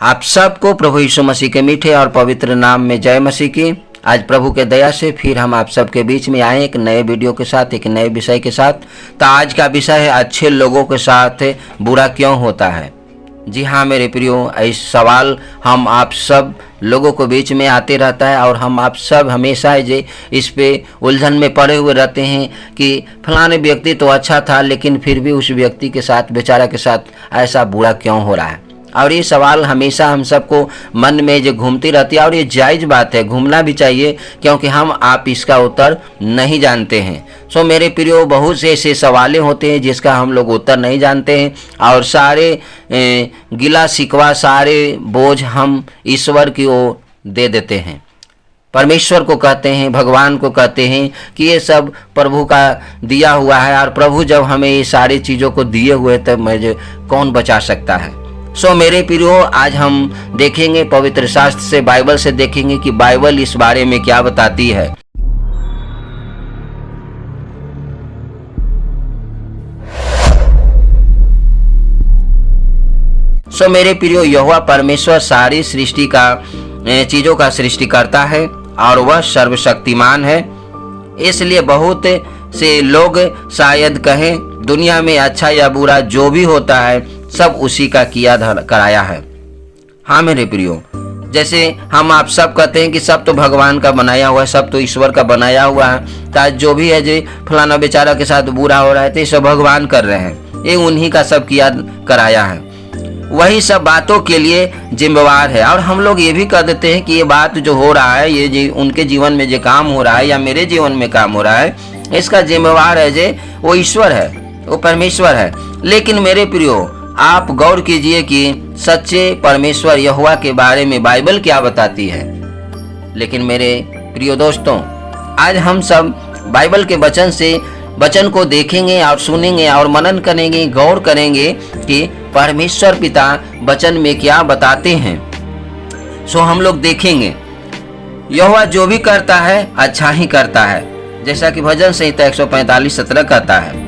आप सबको प्रभु यीशु मसीह के मीठे और पवित्र नाम में जय मसीह की। आज प्रभु के दया से फिर हम आप सबके बीच में आए एक नए वीडियो के साथ, एक नए विषय के साथ। तो आज का विषय है अच्छे लोगों के साथ बुरा क्यों होता है। जी हाँ मेरे प्रियो, इस सवाल हम आप सब लोगों के बीच में आते रहता है और हम आप सब हमेशा जे इस पे उलझन में पड़े हुए रहते हैं कि फलाने व्यक्ति तो अच्छा था लेकिन फिर भी उस व्यक्ति के साथ, बेचारा के साथ ऐसा बुरा क्यों हो रहा है। और ये सवाल हमेशा हम सबको मन में जो घूमती रहती है और ये जायज़ बात है, घूमना भी चाहिए क्योंकि हम आप इसका उत्तर नहीं जानते हैं। सो मेरे प्रियो, बहुत से ऐसे सवालें होते हैं जिसका हम लोग उत्तर नहीं जानते हैं और सारे गिला शिकवा, सारे बोझ हम ईश्वर की ओर दे देते हैं। परमेश्वर को कहते हैं, भगवान को कहते हैं कि ये सब प्रभु का दिया हुआ है और प्रभु जब हमें ये सारी चीज़ों को दिए हुए तब मुझे कौन बचा सकता है। सो मेरे प्रियो, आज हम देखेंगे पवित्र शास्त्र से, बाइबल से देखेंगे कि बाइबल इस बारे में क्या बताती है। सो मेरे प्रियो, यहोवा परमेश्वर सारी सृष्टि का चीजों का सृष्टि करता है और वह सर्वशक्तिमान है। इसलिए बहुत से लोग शायद कहें दुनिया में अच्छा या बुरा जो भी होता है सब उसी का किया कराया है। हाँ मेरे प्रियो, जैसे हम आप सब कहते हैं कि सब तो भगवान का बनाया हुआ है, सब तो ईश्वर का बनाया हुआ है, तो जो भी है जो फलाना बेचारा के साथ बुरा हो रहा है तो ये सब भगवान कर रहे हैं, ये उन्हीं का सब किया कराया है, वही सब बातों के लिए जिम्मेवार है। और हम लोग ये भी कह देते हैं कि ये बात जो हो रहा है, ये उनके जीवन में जो काम हो रहा है या मेरे जीवन में काम हो रहा है, इसका जिम्मेवार है जो वो ईश्वर है, वो परमेश्वर है। लेकिन मेरे प्रियो, आप गौर कीजिए कि सच्चे परमेश्वर यहोवा के बारे में बाइबल क्या बताती है। लेकिन मेरे प्रियो दोस्तों, आज हम सब बाइबल के वचन को देखेंगे और सुनेंगे और मनन करेंगे, गौर करेंगे कि परमेश्वर पिता वचन में क्या बताते हैं। सो हम लोग देखेंगे यहोवा जो भी करता है अच्छा ही करता है, जैसा कि भजन संहिता 145:17 कहता है।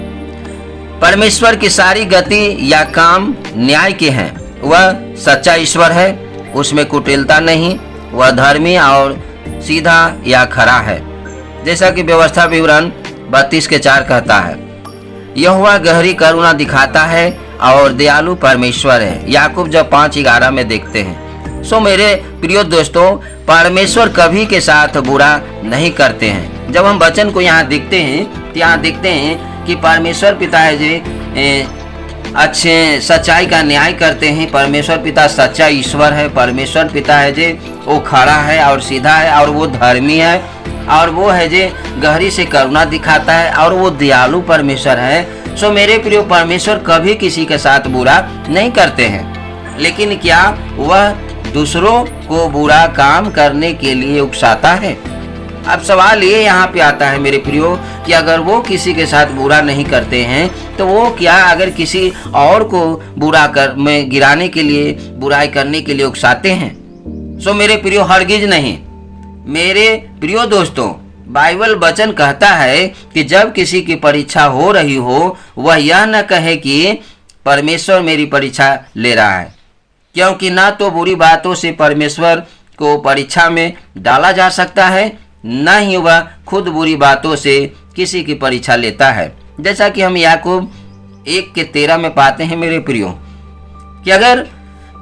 परमेश्वर की सारी गति या काम न्याय के हैं। वह सच्चा ईश्वर है, उसमें कुटिलता नहीं, वह धर्मी और सीधा या खरा है, जैसा कि व्यवस्था विवरण 32:4 कहता है। यहोवा गहरी करुणा दिखाता है और दयालु परमेश्वर है, याकूब जब 5:11 में देखते हैं। सो मेरे प्रिय दोस्तों, परमेश्वर कभी के साथ बुरा नहीं करते हैं। जब हम वचन को यहाँ देखते हैं तो यहाँ देखते हैं कि परमेश्वर पिता है जो अच्छे सच्चाई का न्याय करते हैं। परमेश्वर पिता सच्चा ईश्वर है। परमेश्वर पिता है जो वो खड़ा है और सीधा है और वो धर्मी है और वो है जो गहरी से करुणा दिखाता है और वो दयालु परमेश्वर है। सो मेरे प्रिय, परमेश्वर कभी किसी के साथ बुरा नहीं करते हैं, लेकिन क्या वह दूसरों को बुरा काम करने के लिए उकसाता है। अब सवाल ये यहाँ पे आता है मेरे प्रियो कि अगर वो किसी के साथ बुरा नहीं करते हैं तो वो क्या अगर किसी और को बुरा कर में गिराने के लिए, बुराई करने के लिए उकसाते हैं। सो मेरे प्रियो, हरगिज नहीं। मेरे प्रियो दोस्तों, बाइबल वचन कहता है कि जब किसी की परीक्षा हो रही हो, वह यह न कहे कि परमेश्वर मेरी परीक्षा ले रहा है, क्योंकि ना तो बुरी बातों से परमेश्वर को परीक्षा में डाला जा सकता है, न ही वह खुद बुरी बातों से किसी की परीक्षा लेता है। जैसा कि हम याकूब 1:13 में पाते हैं मेरे प्रियो कि अगर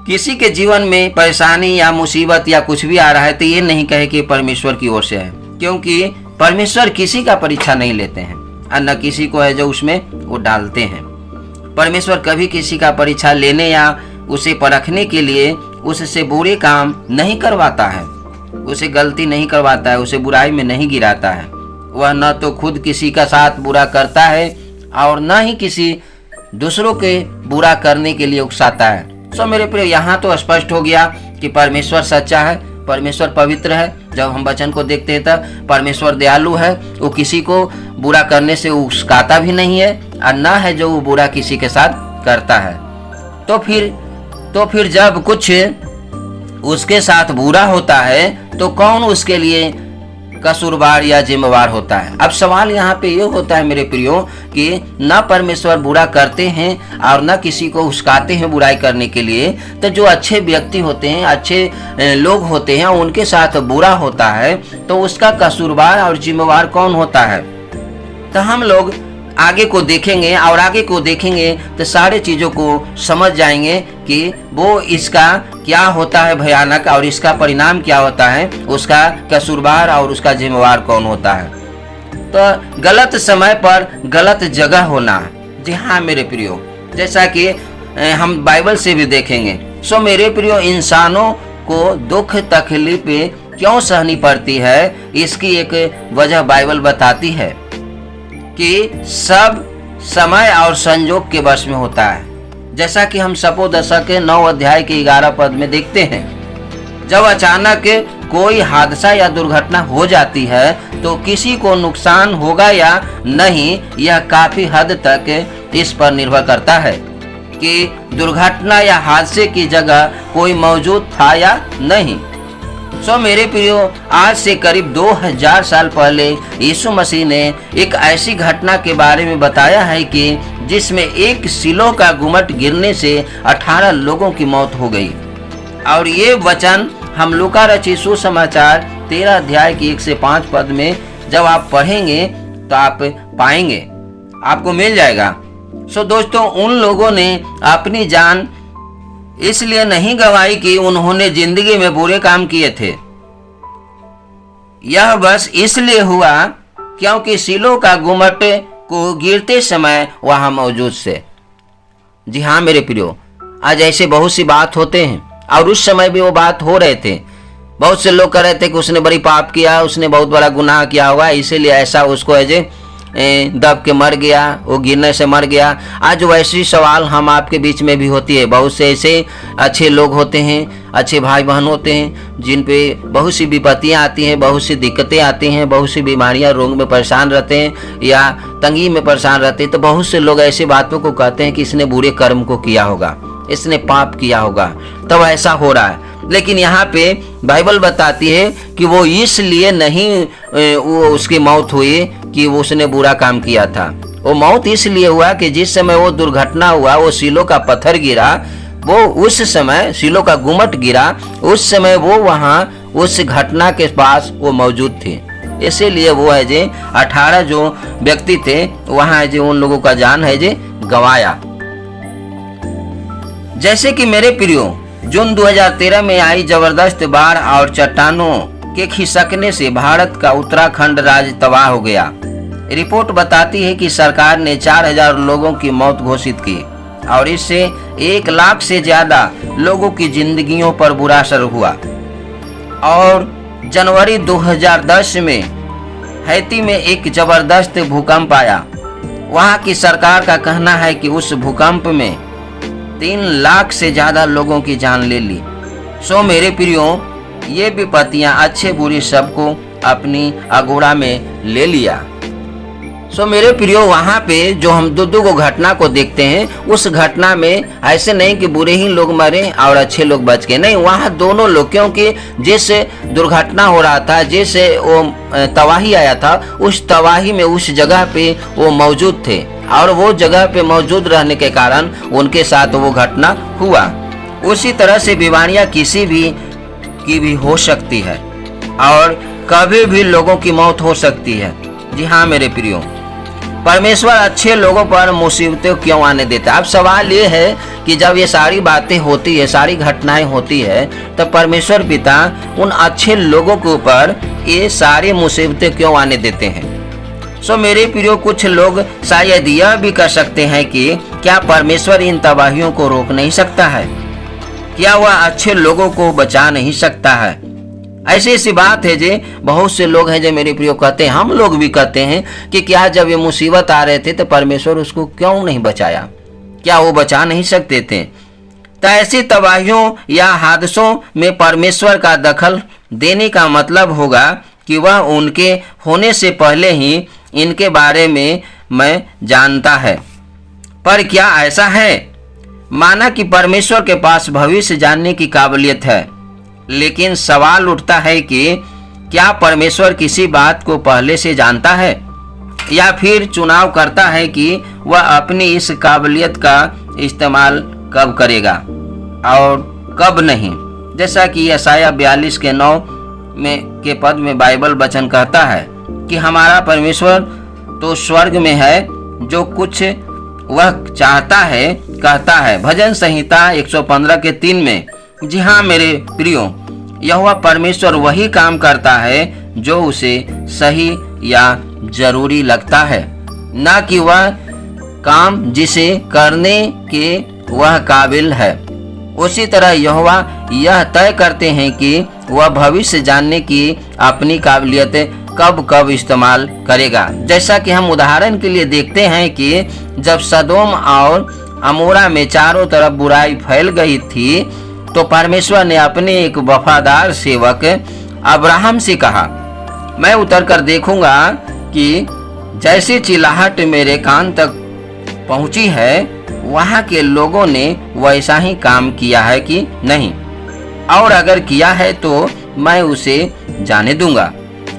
किसी के जीवन में परेशानी या मुसीबत या कुछ भी आ रहा है तो ये नहीं कहे कि परमेश्वर की ओर से है, क्योंकि परमेश्वर किसी का परीक्षा नहीं लेते हैं और न किसी को है जो उसमें वो डालते हैं। परमेश्वर कभी किसी का परीक्षा लेने या उसे परखने के लिए उससे बुरे काम नहीं करवाता है, उसे गलती नहीं करवाता है, उसे बुराई में नहीं गिराता है। वह न तो खुद किसी का साथ बुरा करता है और न ही किसी दूसरों के बुरा करने के लिए उकसाता है। सो मेरे प्रिय, यहाँ तो स्पष्ट हो गया कि परमेश्वर सच्चा है, परमेश्वर पवित्र है। जब हम वचन को देखते हैं तब परमेश्वर दयालु है, वो किसी को बुरा करने से उकसाता भी नहीं है और न है जो वो बुरा किसी के साथ करता है। तो फिर जब कुछ उसके साथ बुरा होता है तो कौन उसके लिए कसूरवार या जिम्मेवार होता है। अब सवाल यहाँ पे ये होता है मेरे प्रियो कि न परमेश्वर बुरा करते हैं और न किसी को उस्काते हैं बुराई करने के लिए। तो जो अच्छे व्यक्ति होते हैं, अच्छे लोग होते हैं, उनके साथ बुरा होता है तो उसका कसूरवार और जिम्मेवार कौन होता है? तो हम लोग आगे को देखेंगे और आगे को देखेंगे तो सारे चीज़ों को समझ जाएंगे कि वो इसका क्या होता है भयानक और इसका परिणाम क्या होता है, उसका कसूरवार और उसका जिम्मेवार कौन होता है। तो गलत समय पर गलत जगह होना, जी हाँ मेरे प्रियो, जैसा कि हम बाइबल से भी देखेंगे। सो मेरे प्रियो, इंसानों को दुख तकलीफ क्यों सहनी पड़ती है, इसकी एक वजह बाइबल बताती है कि सब समय और संजोग के वश में होता है। जैसा कि हम सपोदशा के 9 अध्याय के 11 पद में देखते हैं, जब अचानक कोई हादसा या दुर्घटना हो जाती है तो किसी को नुकसान होगा या नहीं, यह काफी हद तक इस पर निर्भर करता है कि दुर्घटना या हादसे की जगह कोई मौजूद था या नहीं। सो मेरे प्रियो, आज से करीब 2000 साल पहले यीशु मसीह ने एक ऐसी घटना के बारे में बताया है कि जिसमें एक सिलो का गुम्मट गिरने से 18 लोगों की मौत हो गई। और ये वचन हम लूका रचित सुसमाचार 13 अध्याय की 1 से 5 पद में जब आप पढ़ेंगे तो आप पाएंगे, आपको मिल जाएगा। सो दोस्तों, उन लोगों ने अपनी जान इसलिए नहीं गंवाई कि उन्होंने जिंदगी में बुरे काम किए थे, यह बस इसलिए हुआ क्योंकि सिलो का गुम्मट को गिरते समय वहां मौजूद थे। जी हाँ मेरे प्रियो, आज ऐसे बहुत सी बात होते हैं और उस समय भी वो बात हो रहे थे। बहुत से लोग कह रहे थे कि उसने बड़ी पाप किया, उसने बहुत बड़ा गुनाह किया होगा, इसीलिए ऐसा उसको ऐसे दब के मर गया, वो गिरने से मर गया। आज वैसी सवाल हम आपके बीच में भी होती है। बहुत से ऐसे अच्छे लोग होते हैं, अच्छे भाई बहन होते हैं जिन पे बहुत सी विपत्तियां आती हैं, बहुत सी दिक्कतें आती हैं, बहुत सी बीमारियां, रोग में परेशान रहते हैं या तंगी में परेशान रहते हैं। तो बहुत से लोग ऐसी बातों को कहते हैं कि इसने बुरे कर्म को किया होगा, इसने पाप किया होगा, तब ऐसा हो रहा है। लेकिन यहाँ पे बाइबल बताती है कि वो इसलिए नहीं वो उसकी मौत हुई कि वो उसने बुरा काम किया था। वो मौत इसलिए हुआ कि जिस समय वो दुर्घटना हुआ, वो सिलो का पत्थर गिरा, वो उस समय सिलो का गुम्मट गिरा, उस समय वो वहाँ उस घटना के पास वो मौजूद थे। इसीलिए वो है जे 18 जो व्यक्ति थे वहाँ है जो उन लोगों का जान है जे गंवाया। जैसे कि मेरे प्रियो, जून 2013 में आई जबरदस्त बाढ़ और चट्टानों के खिसकने से भारत का उत्तराखंड राज्य तबाह हो गया। रिपोर्ट बताती है कि सरकार ने 4000 लोगों की मौत घोषित की और इससे 1 लाख से ज्यादा लोगों की जिंदगियों पर बुरा असर हुआ। और जनवरी 2010 में हैती में एक जबरदस्त भूकंप आया। वहां की सरकार का कहना है कि उस भूकंप में 3 लाख से ज्यादा लोगों की जान ले ली। सो मेरे प्रियो, ये विपत्तियां अच्छे बुरी सबको अपनी अगोड़ा में ले लिया। सो मेरे प्रियो, वहाँ पे जो हम दो को घटना को देखते हैं, उस घटना में ऐसे नहीं कि बुरे ही लोग मरे और अच्छे लोग बच गए, नहीं, वहाँ दोनों लोग, क्योंकि जिस दुर्घटना हो रहा था, जिस वो तबाही आया था, उस तबाही में उस जगह पे वो मौजूद थे और वो जगह पे मौजूद रहने के कारण उनके साथ वो घटना हुआ। उसी तरह से बीमारियां किसी की भी हो सकती है और कभी भी लोगों की मौत हो सकती है। जी हाँ मेरे प्रियो, परमेश्वर अच्छे लोगों पर मुसीबतें क्यों आने देता है? अब सवाल ये है कि जब ये सारी बातें होती है, सारी घटनाएं होती है, तो परमेश्वर पिता उन अच्छे लोगों के ऊपर ये सारी मुसीबतें क्यों आने देते हैं? सो मेरे प्रियो, कुछ लोग शायद यह भी कर सकते हैं कि क्या परमेश्वर इन तबाहियों को रोक नहीं सकता है? क्या वह अच्छे लोगों को बचा नहीं सकता है? ऐसी ऐसी बात है जे बहुत से लोग हैं जो मेरे प्रियो कहते हैं, हम लोग भी कहते हैं कि क्या जब ये मुसीबत आ रहे थे तो परमेश्वर उसको क्यों नहीं बचाया? क्या वो बचा नहीं सकते थे? तो ऐसी तबाहियों या हादसों में परमेश्वर का दखल देने का मतलब होगा कि वह उनके होने से पहले ही इनके बारे में मैं जानता है। पर क्या ऐसा है? माना कि परमेश्वर के पास भविष्य जानने की काबिलियत है, लेकिन सवाल उठता है कि क्या परमेश्वर किसी बात को पहले से जानता है या फिर चुनाव करता है कि वह अपनी इस काबिलियत का इस्तेमाल कब करेगा और कब नहीं? जैसा कि यशायाह 42 के 9 के पद में बाइबल वचन कहता है कि हमारा परमेश्वर तो स्वर्ग में है, जो कुछ वह चाहता है कहता है। भजन संहिता 115 के 3 में। जी हाँ मेरे प्रियो, यहोवा परमेश्वर वही काम करता है जो उसे सही या जरूरी लगता है, ना कि वह काम जिसे करने के वह काबिल है। उसी तरह यहोवा यह तय करते हैं कि वह भविष्य जानने की अपनी काबिलियत कब कब इस्तेमाल करेगा। जैसा कि हम उदाहरण के लिए देखते हैं कि जब सदोम और अमोरा में चारों तरफ बुराई फैल गई थी, तो परमेश्वर ने अपने एक वफादार सेवक अब्राहम से कहा, मैं उतर कर देखूंगा कि जैसी चिल्लाहट मेरे कान तक पहुंची है, वहां के लोगों ने वैसा ही काम किया है कि नहीं, और अगर किया है तो मैं उसे जाने दूंगा।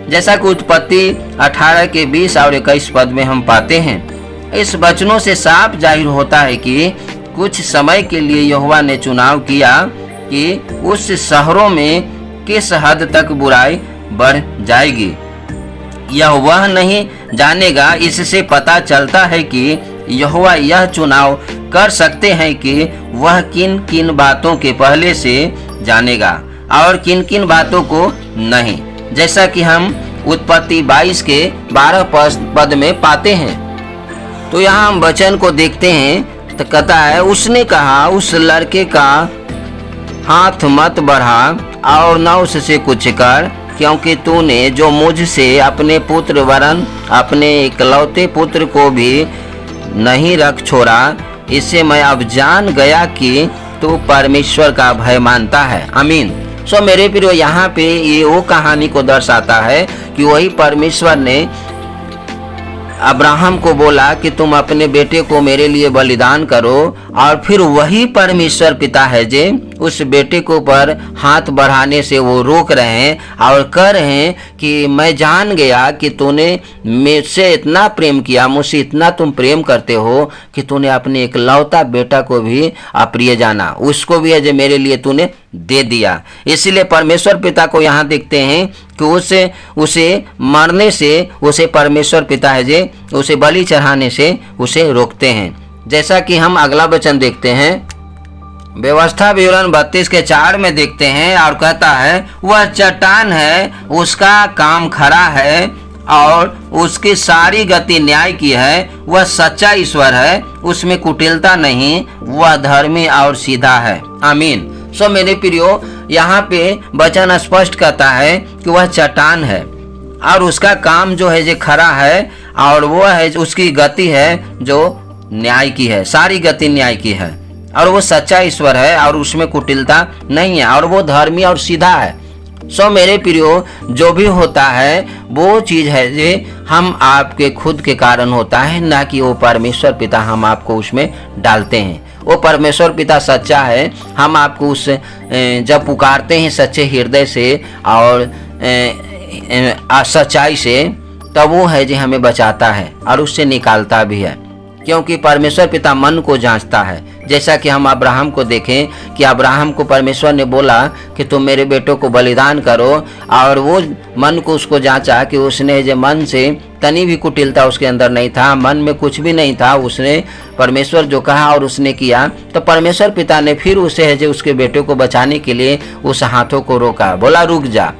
जैसा कि उत्पत्ति 18 के 20 और 21 पद में हम पाते हैं। इस वचनों से साफ जाहिर होता है कि कुछ समय के लिए यहोवा ने चुनाव किया कि उस शहरों में किस हद तक बुराई बढ़ जाएगी। यह वह नहीं जानेगा। इससे पता चलता है कि यहोवा यह चुनाव कर सकते हैं कि वह किन किन बातों के पहले से जानेगा और किन किन बातों को नहीं। जैसा कि हम उत्पत्ति 22 के 12 पद में पाते हैं। तो यहाँ हम वचन को देखते हैं तो कहता है, उसने कहा, उस लड़के का हाथ मत बढ़ा और न उससे कुछ कर, क्योंकि तूने जो मुझसे अपने पुत्र वरन अपने इकलौते पुत्र को भी नहीं रख छोड़ा, इससे मैं अब जान गया कि तू परमेश्वर का भय मानता है। आमीन। सो मेरे प्रियो, यहाँ पे ये वो कहानी को दर्शाता है कि वही परमेश्वर ने अब्राहम को बोला कि तुम अपने बेटे को मेरे लिए बलिदान करो, और फिर वही परमेश्वर पिता है जो उस बेटे को पर हाथ बढ़ाने से वो रोक रहे हैं और कह रहे हैं कि मैं जान गया कि तूने मुझसे इतना प्रेम किया, मुझसे इतना तुम प्रेम करते हो कि तूने अपने इकलौता बेटा को भी अप्रिय जाना, उसको भी है जो मेरे लिए तूने दे दिया। इसलिए परमेश्वर पिता को यहाँ देखते हैं कि उसे मरने से, उसे परमेश्वर पिता है जो उसे बलि चढ़ाने से उसे रोकते हैं। जैसा कि हम अगला वचन देखते हैं, व्यवस्था विवरण 32 के 4 में देखते हैं और कहता है, वह चट्टान है, उसका काम खरा है और उसकी सारी गति न्याय की है। वह सच्चा ईश्वर है, उसमें कुटिलता नहीं, वह धर्मी और सीधा है। आमीन। सो मेरे प्रियो, यहाँ पे वचन स्पष्ट कहता है कि वह चट्टान है और उसका काम जो है जो खरा है, और वो है उसकी गति है जो न्याय की है, सारी गति न्याय की है, और वो सच्चा ईश्वर है और उसमें कुटिलता नहीं है, और वो धर्मी और सीधा है। सो मेरे प्रियो, जो भी होता है वो चीज़ है जो हम आपके खुद के कारण होता है, ना कि वो परमेश्वर पिता हम आपको उसमें डालते हैं। वो परमेश्वर पिता सच्चा है, हम आपको उस जब पुकारते हैं सच्चे हृदय से और सच्चाई से, तब वो है जो हमें बचाता है और उससे निकालता भी है, क्योंकि परमेश्वर पिता मन को जांचता है। जैसा कि हम अब्राहम को देखें कि अब्राहम को परमेश्वर ने बोला कि तुम मेरे बेटों को बलिदान करो, और वो मन को उसको जांचा कि उसने जो मन से तनी भी कुटिलता उसके अंदर नहीं था, मन में कुछ भी नहीं था, उसने परमेश्वर जो कहा और उसने किया। तो परमेश्वर पिता ने फिर उसे है जो उसके बेटे को बचाने के लिए उस हाथों को रोका, बोला रुक जा,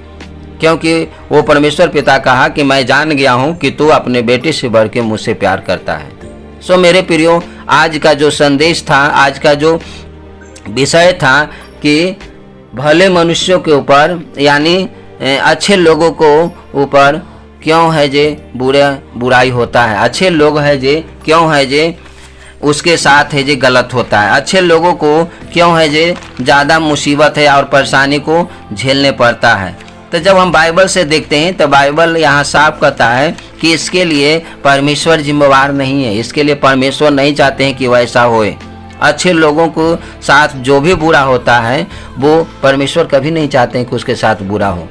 क्योंकि वो परमेश्वर पिता कहा कि मैं जान गया हूँ कि तू अपने बेटे से बढ़ के मुझसे प्यार करता है। सो मेरे प्रियो, आज का जो संदेश था, आज का जो विषय था कि भले मनुष्यों के ऊपर यानी अच्छे लोगों को ऊपर क्यों है जे बुराई होता है, अच्छे लोग है जे क्यों है जे उसके साथ है जे गलत होता है, अच्छे लोगों को क्यों है जे ज़्यादा मुसीबत है और परेशानी को झेलने पड़ता है। तो जब हम बाइबल से देखते हैं तो बाइबल यहाँ साफ कहता है कि इसके लिए परमेश्वर जिम्मेवार नहीं है, इसके लिए परमेश्वर नहीं चाहते हैं कि वैसा होए। अच्छे लोगों को साथ जो भी बुरा होता है वो परमेश्वर कभी नहीं चाहते हैं कि उसके साथ बुरा हो।